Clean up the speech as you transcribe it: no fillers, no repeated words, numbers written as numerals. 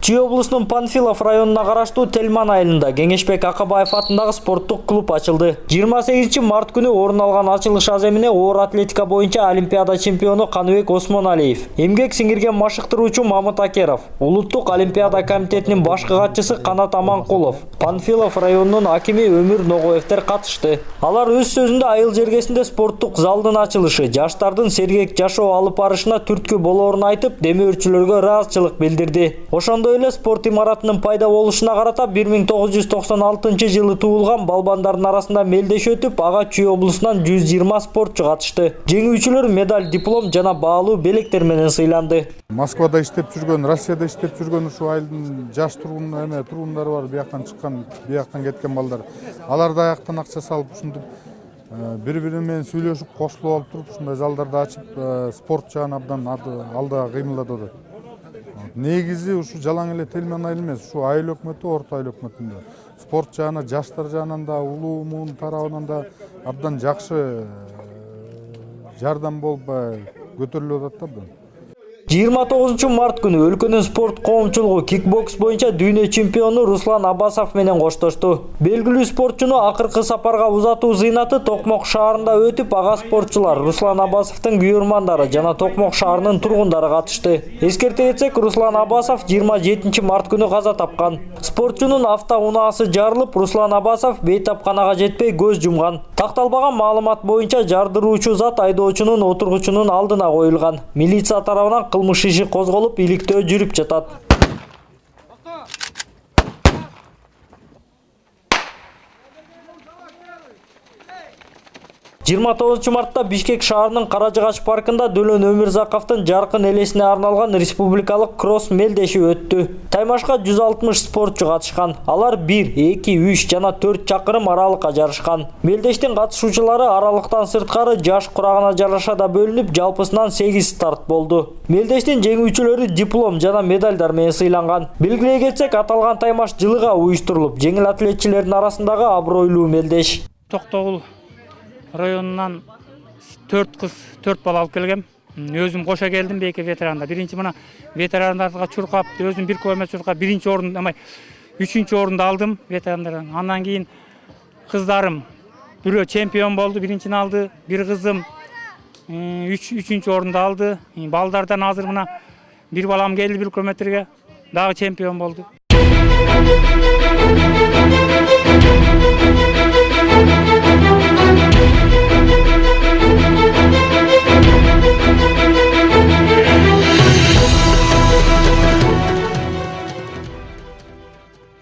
Чүй облусунун Панфилов районуна караштуу Телман айылында Кеңешбек Акабаев атындагы спорттук клуб ачылды. 28 март күнү орун алган ачылыш аземине оор атлетика боюнча Олимпиада чемпиону Каныбек Осмоналиев, эмгек сиңирген машыктыруучу Мамыт Акеров, Улуттук Олимпиада комитетинин башкы катчысы Канат Аманкулов, Панфилов районунун акими Өмүр Ногоевтер катышты. Алар өз сөзүндө айыл жергесинде спорттук залдын ачылышы жаштардын сергек жашоо алып барышына түрткү болоорун айтып, демөөрчүлөргө ыраазычылык билдирди. Ошондой эле спорт имаратынын пайда болушуна карата 1996 туулган балбандардын арасында мелдеш өтүп, ага Чүй облусунан 120 спортчу катышты. Жеңүүчүлөр медаль, диплом жана баалуу белектер менен сыйланды. Москвада иштеп жүргөн, Россияда иштеп жүргөн ушу айылдын жаш тургундары бар, бияктан чыккан, бияктан кеткен балдар. Алар да аяктан акча салып, ушинтип бири-бири менен сүйлөшүп, кошулуп алып туруп, ушундай залдарды ачып, спорт жагын абдан алда кыймылдап атат. Негизи ушу жалаң эле Телман айыл эмес, ушу айыл өкмөтү, орто айыл өкмөтүндө спорт жагына, жаштар жагынан да, улуу муун тарабынан да абдан жакшы жардам болуп көтөрүлүп атат да абдан. 29 март күнү өлкөнүн спорт коомчулугу кикбокс боюнча дүйнө чемпиону Руслан Абасов менен коштошту. Белгилүү спортчуну акыркы сапарга узатуу зыйнаты Токмок шаарында өтүп, ага спортчулар Руслан Абасовдун күйөрмандары жана Токмок шаарынын тургундары катышты. Эскерте кетсек, Руслан Абасов 27 март күнү каза тапкан. Спортчунун автоунаасы жарылып, Руслан Абасов бейтапканага жетпей көз жумган. Такталбаган маалымат боюнча жардыруучу зат айдоочунун отургучунун алдына коюлган. Милиция тарабынан кылмыш иши козголуп, иликтөө жүрүп жатат. 29 мартта Бишкек шаарынын Каражыгач паркында Дөлөн Өмүрзаковдун жаркын элесине арналган республикалык кросс мелдеши өттү. Таймашка 160 спортчу катышкан. Алар 1, 2, 3 жана 4 чакырым аралыкка жарышкан. Мелдештин катышуучулары аралыктан сырткары жаш курагына жараша да бөлүнүп, жалпысынан 8 старт болду. Мелдештин жеңүүчүлөрү диплом жана медальдар менен сыйланган. Белгилей кетсек, аталган таймаш жылыга уюштурулуп, жеңил атлетчилердин арасындагы абройлуу мелдеш. Токтогул районунан 4 кыз, 4 бала алып келгем. Өзүм кошо келдим бейке ветеранда. Биринчи мына ветерандарга чуркап, өзүм 1 километр чуркап, 3-чү орунду алдым ветерандардан. Андан кийин кыздарым бирөө чемпион болду, биринчини алды. Бир кызым 3-чү орунду алды. Балдардан азыр мына бир балам келди 1 километрге, дагы чемпион болду.